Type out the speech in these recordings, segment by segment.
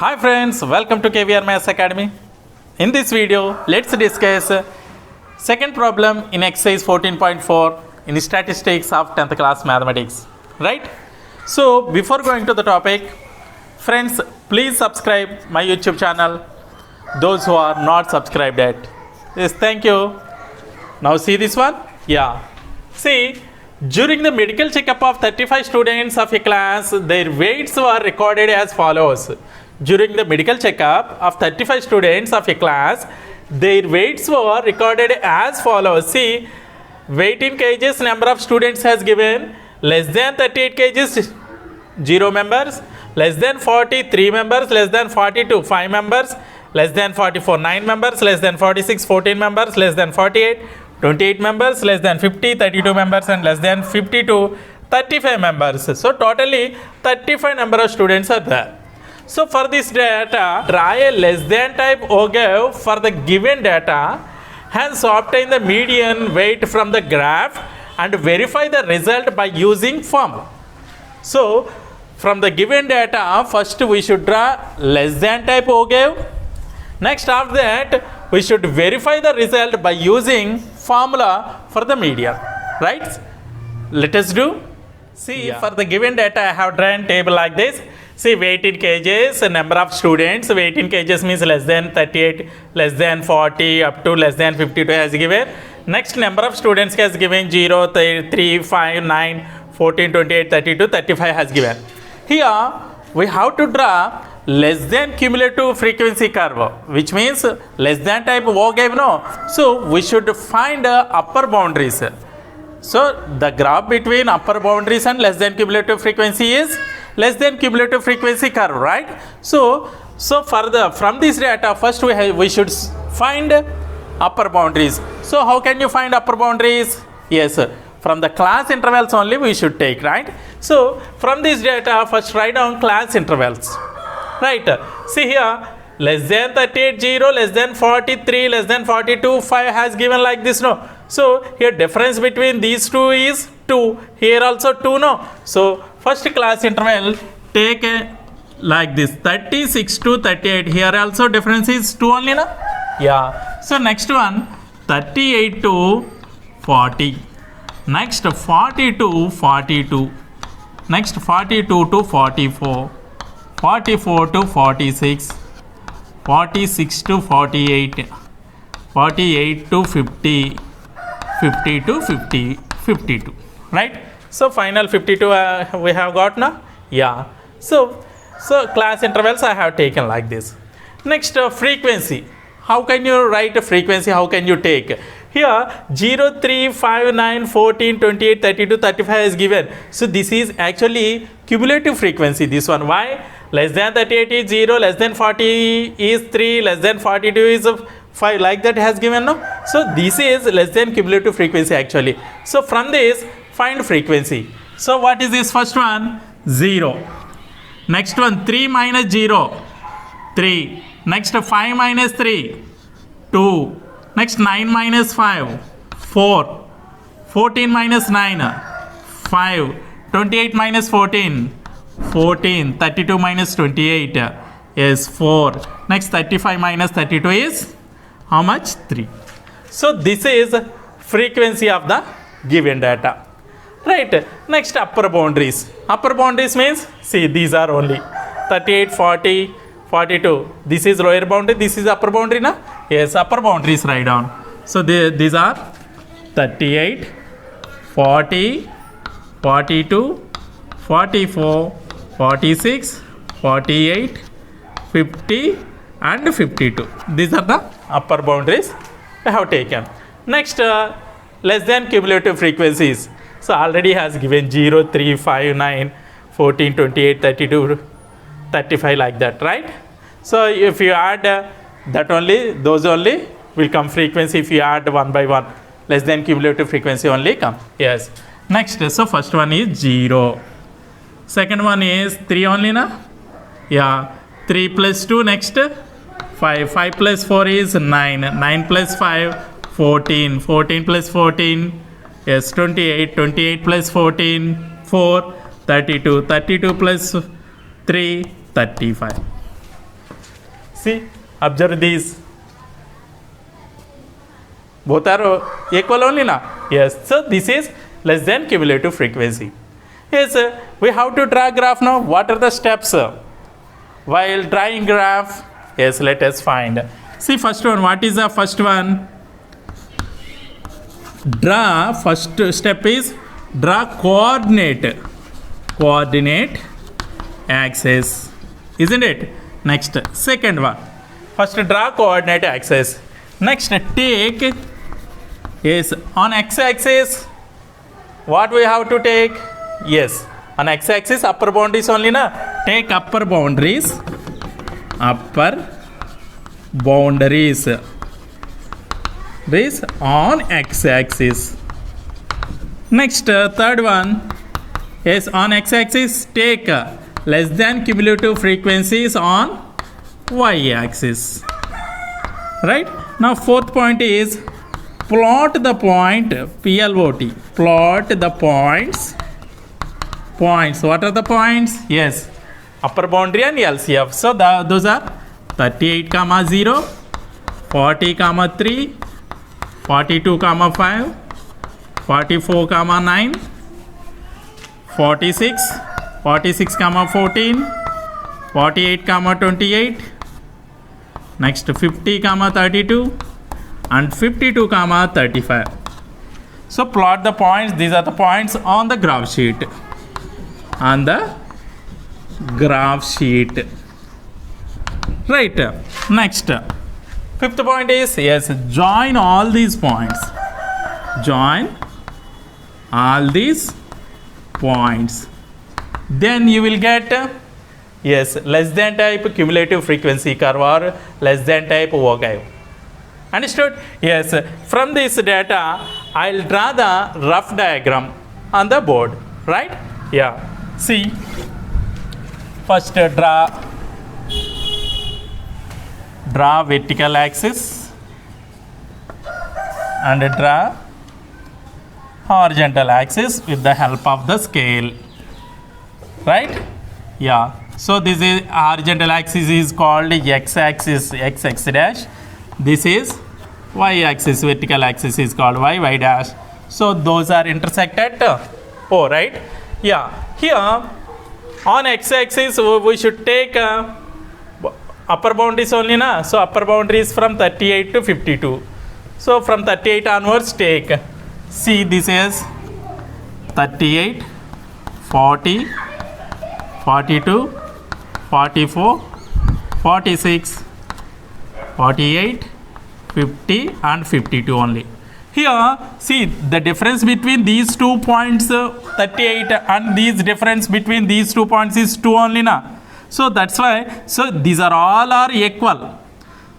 Hi friends, welcome to KVR Maths Academy. In this video, let's discuss second problem in exercise 14.4 in the statistics of 10th class mathematics. Right? So, before going to the topic, friends, please subscribe my YouTube channel. Those who are not subscribed yet. Yes, thank you. Now see this one? Yeah. See, during the medical checkup of 35 students of a class, their weights were recorded as follows. During the medical checkup of 35 students of a class, their weights were recorded as follows. See, weight in kgs, number of students has given less than 38 kgs, 0 members, less than 40, 3 members, less than 42, 5 members, less than 44, 9 members, less than 46, 14 members, less than 48, 28 members, less than 50, 32 members, and less than 52, 35 members. So, totally 35 number of students are there. So, for this data, draw a less than type OGAV for the given data, hence obtain the median weight from the graph and verify the result by using formula. So, from the given data, first we should draw less than type OGAV. Next, after that, we should verify the result by using formula for the median. Right? Let us do. See, for the given data, I have drawn table like this. See, weight in kgs, number of students, weight in kgs means less than 38, less than 40, up to less than 52 has given. Next, number of students has given 0, 3, 5, 9, 14, 28, 32, 35 has given. Here, we have to draw less than cumulative frequency curve, which means less than type OGAV, no? So, we should find upper boundaries. So, the graph between upper boundaries and less than cumulative frequency is less than cumulative frequency curve, right? So from this data, first we should find upper boundaries. So, how can you find upper boundaries? Yes, from the class intervals only we should take, right? So, from this data, first write down class intervals, right? See here, less than 38, 0, less than 43, less than 42, 5 has given like this, no? So, here difference between these two is 2, here also 2, no? So, first class interval take like this 36 to 38, here also difference is 2 only, no? Yeah. So, next one 38 to 40, next 40 to 42, next 42 to 44, 44 to 46, 46 to 48, 48 to 50, 50 to 50, 52, right? So, final 52 we have got now? Yeah. So class intervals I have taken like this. Next, frequency. How can you write a frequency? How can you take? Here, 0, 3, 5, 9, 14, 28, 32, 35 is given. So, this is actually cumulative frequency, this one. Why? Less than 38 is 0, less than 40 is 3, less than 42 is 5, like that has given, no? So, this is less than cumulative frequency actually. So, from this, find frequency. So, what is this first one? 0. Next one, 3 minus 0, 3. Next, 5 minus 3, 2. Next, 9 minus 5, 4. 14 minus 9, 5. 28 minus 14, 14. 32 minus 28 is 4. Next, 35 minus 32 is how much? 3. So, this is frequency of the given data. Right. Next, upper boundaries. Upper boundaries means, see, these are only 38, 40, 42. This is lower boundary, this is upper boundary, na? Yes, upper boundaries write down. So, these are 38, 40, 42, 44, 46, 48, 50 and 52. These are the upper boundaries I have taken. Next, less than cumulative frequencies. So, already has given 0, 3, 5, 9, 14, 28, 32, 35 like that, right? So, if you add that only, those only will come frequency if you add one by one. Less than cumulative frequency only come. Yes. Next, so first one is 0. Second one is 3 only, na? Yeah. 3 plus 2, next 5. 5 plus 4 is 9. 9 plus 5, 14. 14 plus 14. Yes, 28, 28 plus 14, 4, 32, 32 plus 3, 35. See, observe these. Both are equal only now. Yes, so this is less than cumulative frequency. Yes, we have to draw graph now. What are the steps while drawing graph? Yes, let us find. See, first one, what is the first one? Draw, first step is draw coordinate axis, isn't it? Next, second one, first draw coordinate axis. Next, take, yes, on x-axis, what we have to take? Yes, on x-axis upper boundaries only na. Take upper boundaries this on x-axis. Next, third one, yes, on x-axis take less than cumulative frequencies on y-axis, right? Now fourth point is plot the point, PLOT, plot the points. What are the points? Yes, upper boundary and LCF. So those are 38, 0, 40, 3, 42, 5, 44, 9, 46, 14, 48, 28, next 50, 32, and 52, 35. So plot the points. These are the points on the graph sheet. Right. Next, fifth point is, yes, join all these points. Then you will get, yes, less than type cumulative frequency curve or less than type Vogaev. Understood? Yes, from this data I'll draw the rough diagram on the board, right? Yeah, see, first draw vertical axis and draw horizontal axis with the help of the scale, right? Yeah, so this is horizontal axis is called x-axis, x dash. This is y-axis, vertical axis is called y dash. So those are intersected O, right? Yeah, here on x-axis we should take upper boundaries only na. So upper boundary is from 38 to 52. So from 38 onwards take, see, this is 38, 40, 42, 44, 46, 48, 50 and 52 only. Here, see, the difference between these 2 points, 38, and these difference between these 2 points is 2 only na. So that's why, so these are all are equal.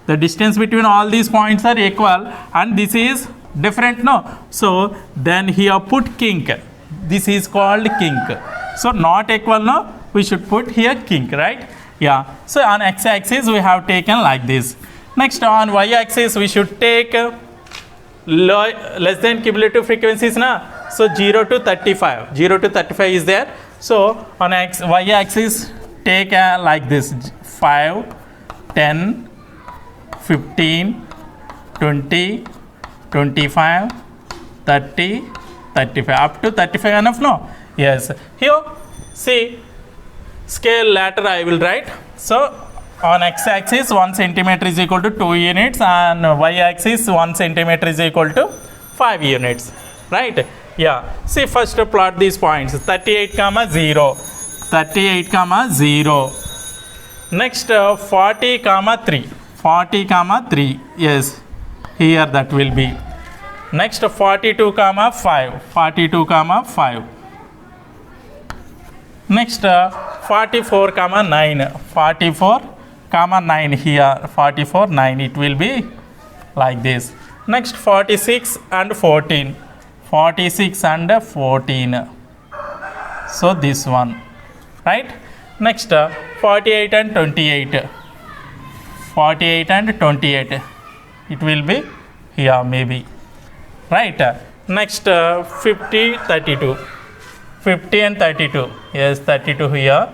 The distance between all these points are equal, and this is different, no? So then here put kink. This is called kink. So not equal, no? We should put here kink, right? Yeah. So on x-axis we have taken like this. Next, on y-axis we should take less than cumulative frequencies na. So 0 to 35. 0 to 35 is there. So on y-axis take like this: 5, 10, 15, 20, 25, 30, 35. Up to 35 enough, no? Yes. Here, see, scale later I will write. So on x-axis 1 centimeter is equal to 2 units, and y-axis 1 centimeter is equal to 5 units, right? Yeah. See, first plot these points: 38, 0, 38, 0. Next, 40, 3. 40, 3. Yes, here that will be. Next, 42, 5. 42, 5. Next, 44, 9. 44, 9 here. 44, 9. It will be like this. Next, 46 and 14. 46 and 14. So this one, right? Next, 48 and 28. 48 and 28. It will be here maybe, right? Next, 50, 32. 50 and 32. Yes, 32 here.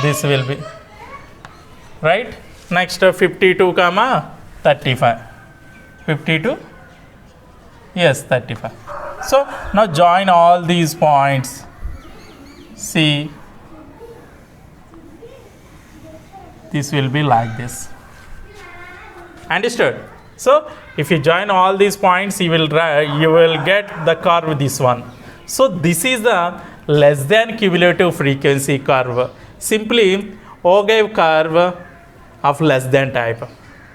This will be, right? next 52 comma 35, 52, yes 35. So now join all these points. See, this will be like this. Understood? So if you join all these points, you will get the curve this one. So this is the less than cumulative frequency curve. Simply Ogave curve of less than type.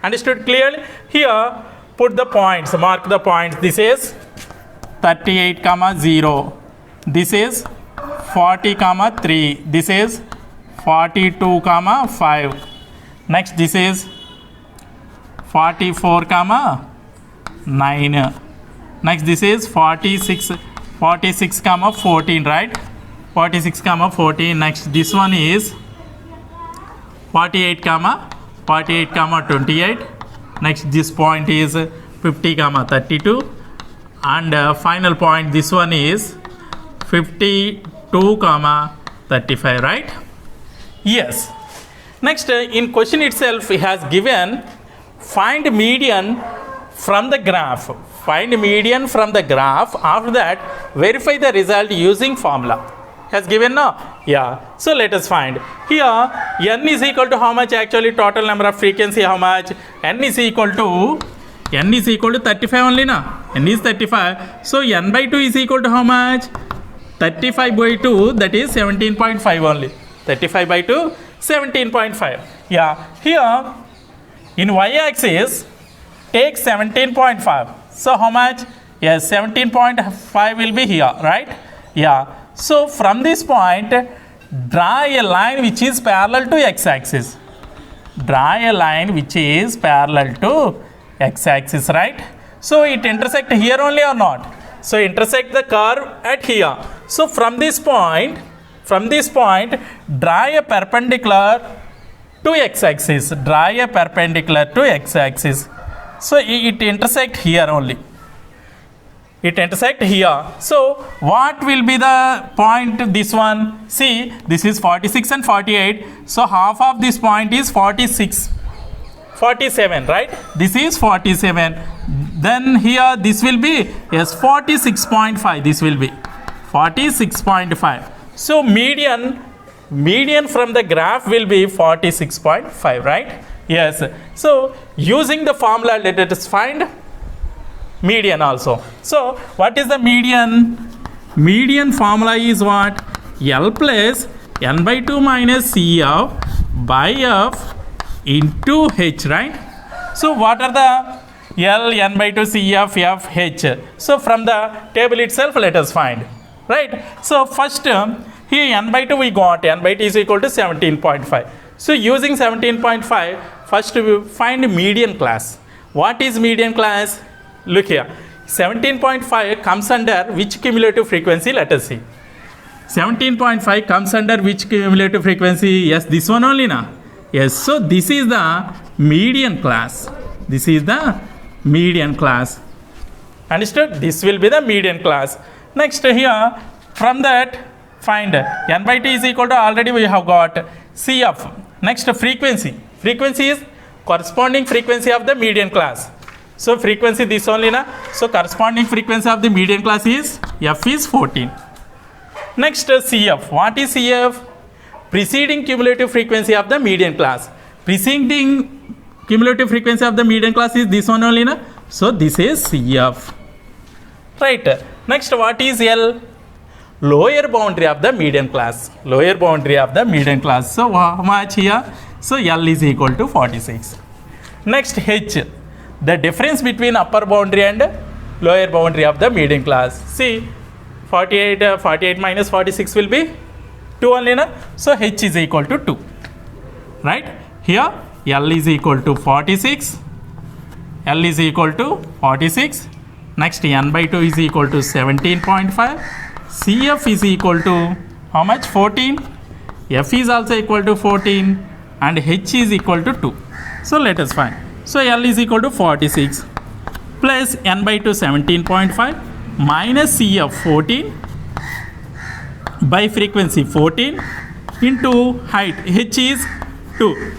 Understood clearly? Here put the points, mark the points. This is 38 comma 0. This is 40 comma 3. This is 42 comma 5. Next this is 44 comma 9. Next this is 46 comma 14, right? 46 comma 14. Next this one is 48 comma 28. Next this point is 50 comma 32, and final point this one is 52 comma 35, right? Yes. Next in question itself it has given find median from the graph. Find median from the graph. After that verify the result using formula. Has given now? Yeah. So let us find. Here n is equal to how much? Actually total number of frequency how much? N is equal to 35 only na. N is 35. So n by 2 is equal to how much? 35 by 2, that is 17.5 only. 35 by 2, 17.5. Yeah. Here in y-axis take 17.5. So how much? Yes, 17.5 will be here, right? Yeah. So from this point draw a line which is parallel to x-axis. Draw a line which is parallel to x-axis, right? So it intersect here only or not? So intersect the curve at here. So from this point draw a perpendicular to x-axis. Draw a perpendicular to x-axis. So it intersect here only. It intersect here. So what will be the point? This one. See, this is 46 and 48. So half of this point is 47, right? This is 47. Then here this will be, yes, 46.5. This will be 46.5. So median from the graph will be 46.5, right? Yes. So using the formula, let us find median also. So what is the median? Median formula is what? L plus n by 2 minus CF by F into H, right? So what are the L, n by 2, CF, F, H? So from the table itself let us find, right? So first here n by 2 we got, n by 2 is equal to 17.5. So using 17.5, first we find median class. What is median class? Look here, 17.5 comes under which cumulative frequency? Let us see. 17.5 comes under which cumulative frequency? Yes, this one only na. Yes, so this is the median class. This is the median class. Understood? This will be the median class. Next here, from that find n by t is equal to, already we have got CF. Next frequency. Frequency is corresponding frequency of the median class. So frequency this only na. So corresponding frequency of the median class is F is 14. Next CF. What is CF? Preceding cumulative frequency of the median class. Preceding cumulative frequency of the median class is this one only na. So this is CF. Right. Next what is L? Lower boundary of the median class. Lower boundary of the median class. So how much here? So L is equal to 46. Next H. The difference between upper boundary and lower boundary of the median class. See, 48 minus 46 will be 2 only na. So H is equal to 2. Right? Here L is equal to 46. L is equal to 46. Next n by 2 is equal to 17.5. CF is equal to how much? 14. F is also equal to 14. And H is equal to 2. So let us find. So L is equal to 46 plus n by 2 17.5 minus CF 14 by frequency 14 into height H is 2.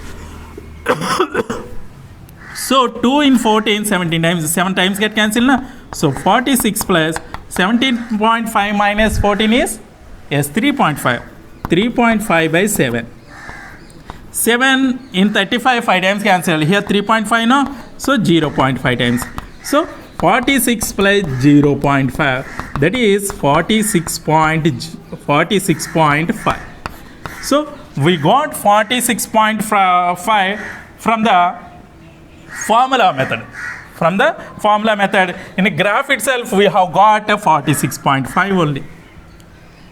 So 2 in 14, 17 times, 7 times get cancelled na? So 46 plus 17.5 minus 14 is, yes, 3.5. 3.5 by 7. 7 in 35, 5 times cancelled. Here 3.5 no? So 0.5 times. So 46 plus 0.5, that is 46.5. So we got 46.5 from the formula method. From the formula method, in the graph itself, we have got a 46.5 only.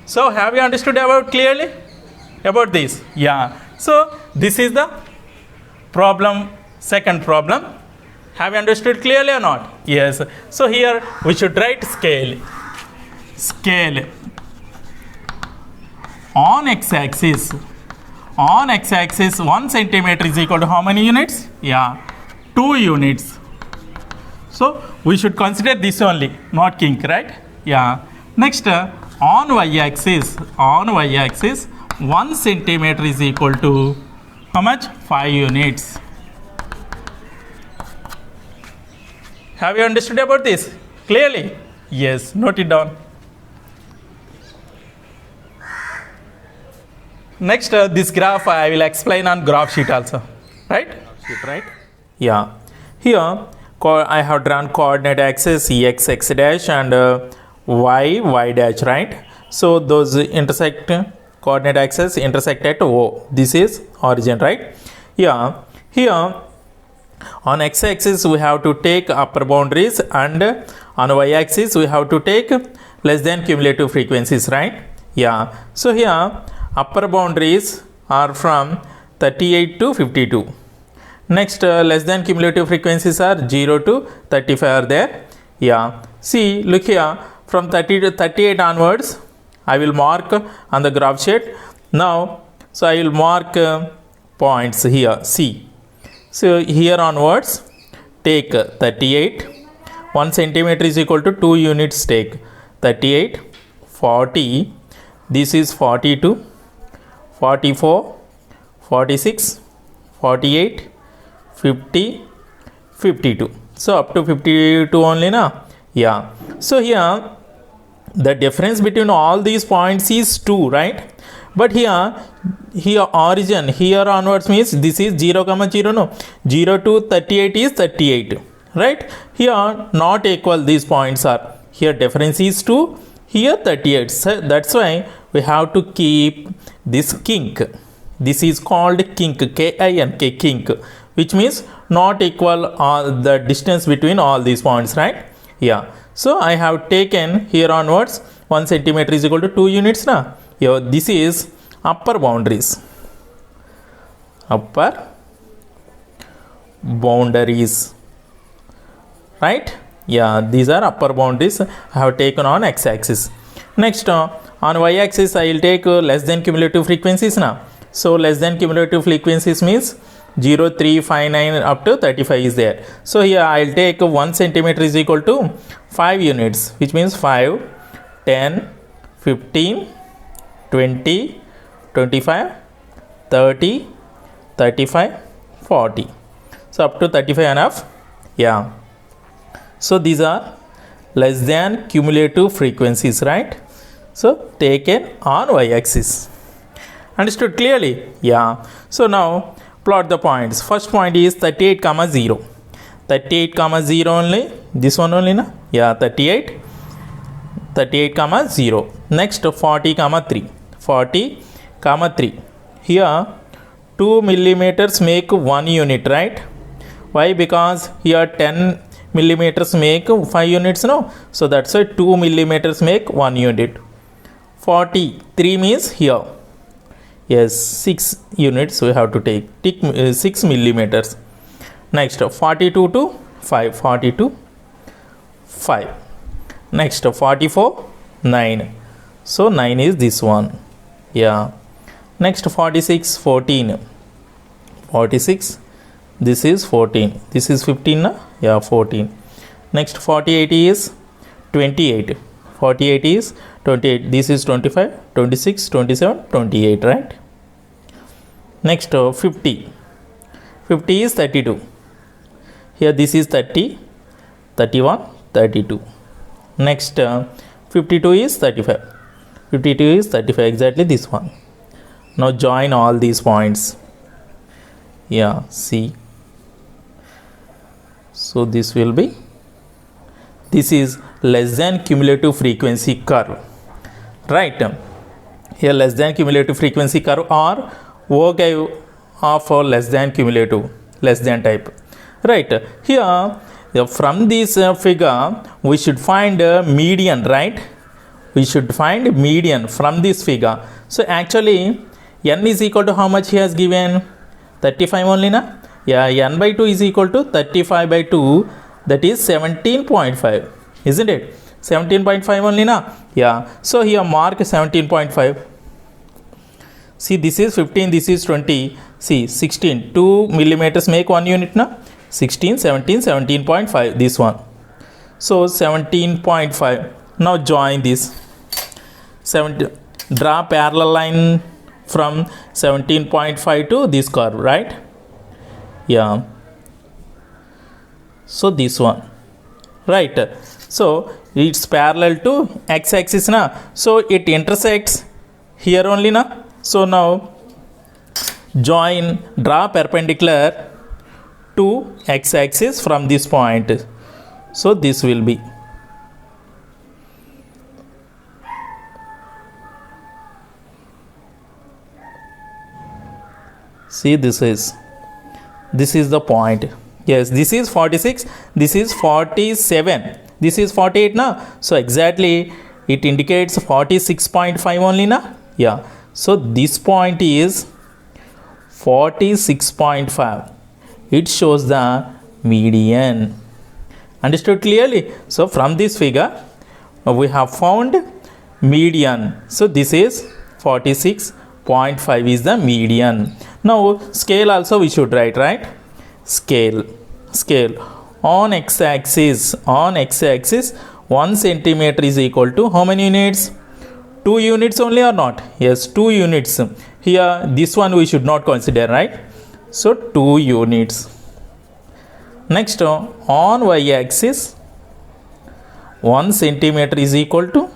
So have you understood about clearly about this? Yeah. So this is the problem, second problem. Have you understood clearly or not? Yes. So here we should write scale. Scale on x-axis. On x-axis, 1 centimeter is equal to how many units? Yeah, 2 units. So we should consider this only, not kink, right? Yeah. Next, on y-axis, 1 centimeter is equal to how much? 5 units. Have you understood about this clearly? Yes, note it down. Next, this graph I will explain on graph sheet also, right? Right? Yeah. Here, I have drawn coordinate axis x, x dash and y, y dash, right? So those intersect, coordinate axis intersect at O. This is origin, right? Yeah. Here, on x-axis we have to take upper boundaries and on y-axis we have to take less than cumulative frequencies, right? Yeah. So here upper boundaries are from 38 to 52. Next, less than cumulative frequencies are 0 to 35 are there. Yeah. See, look here, from 30 to 38 onwards, I will mark on the graph sheet. Now, so I will mark points here, C. So here onwards, take 38. 1 centimeter is equal to 2 units. Take 38, 40. This is 42, 44, 46, 48, 50, 52. So up to 52 only na? Yeah. So here the difference between all these points is 2, right? But here origin, here onwards means this is 0, 0, no. 0 to 38 is 38, right? Here not equal, these points are. Here difference is 2, here 38. So that's why we have to keep this kink. This is called kink, K-I-N-K, kink, which means not equal all the distance between all these points, right? Yeah. So I have taken here onwards 1 centimeter is equal to 2 units na. Here this is upper boundaries. Upper boundaries, right? Yeah, these are upper boundaries I have taken on x-axis. Next, on y-axis I will take less than cumulative frequencies now. So less than cumulative frequencies means 0, 3, 5, 9 up to 35 is there. So here I will take 1 centimeter is equal to 5 units, which means 5, 10, 15, 20, 25, 30, 35, 40. So up to 35 enough. Yeah. So these are less than cumulative frequencies, right? So taken on y-axis. Understood clearly? Yeah. So now plot the points. First point is 38, 0. 38, 0 only. This one only na? Yeah, 38. 38, 0. Next 40, 3. 40, 3. Here 2 millimeters make 1 unit, right? Why? Because here 10 millimeters make 5 units, no? So that's why 2 millimeters make 1 unit. 43 means here. Yes, 6 units we have to take. 6 millimeters. Next 42 to 5. 42, 5. Next 44, 9. So 9 is this one. Yeah. Next 46, 14. 46. This is 14. This is 15 na? Yeah, 14. Next 48 is 28. 48 is 28. This is 25, 26, 27, 28, right? Next 50. 50 is 32. Here this is 30, 31, 32. Next 52 is 35. 52 is 35, exactly this one. Now join all these points. Yeah, see. So this will be, this is less than cumulative frequency curve, right? Here less than cumulative frequency curve or O-gave of less than cumulative, less than type, right? Here from this figure we should find a median, right? We should find median from this figure. So actually n is equal to how much he has given? 35 only, na? Yeah, n by 2 is equal to 35 by 2, that is 17.5, isn't it? 17.5 only, na? Yeah, so here mark 17.5. See, this is 15, this is 20. See, 16, 2 millimeters make 1 unit, na? 16, 17, 17.5, this one. So 17.5. Now join this. Draw parallel line from 17.5 to this curve, right? Yeah. So this one, right? So it's parallel to x-axis, na? So it intersects here only, na? So now join, draw perpendicular to x-axis from this point. So this will be, see, this is the point. Yes, this is 46, this is 47, this is 48, na? So exactly it indicates 46.5 only, na? Yeah, so this point is 46.5. It shows the median. Understood clearly? So from this figure we have found median. So this is 46.5 is the median. Now scale also we should write, right? Scale on x-axis, 1 centimeter is equal to how many units? 2 units only or not? Yes, 2 units. Here this one we should not consider, right? So 2 units. Next on y-axis, 1 centimeter is equal to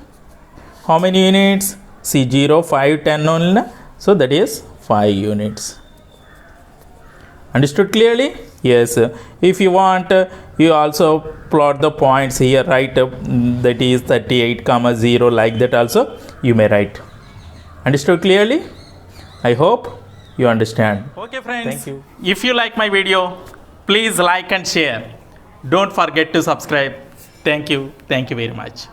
how many units? See, 0, 5, 10 only, so that is 5 units. Understood clearly? Yes. If you want, you also plot the points here, right? That is 38 comma 0, like that also you may write. Understood clearly? I hope you understand. Okay friends, thank you. If you like my video, please like and share. Don't forget to subscribe. Thank you very much.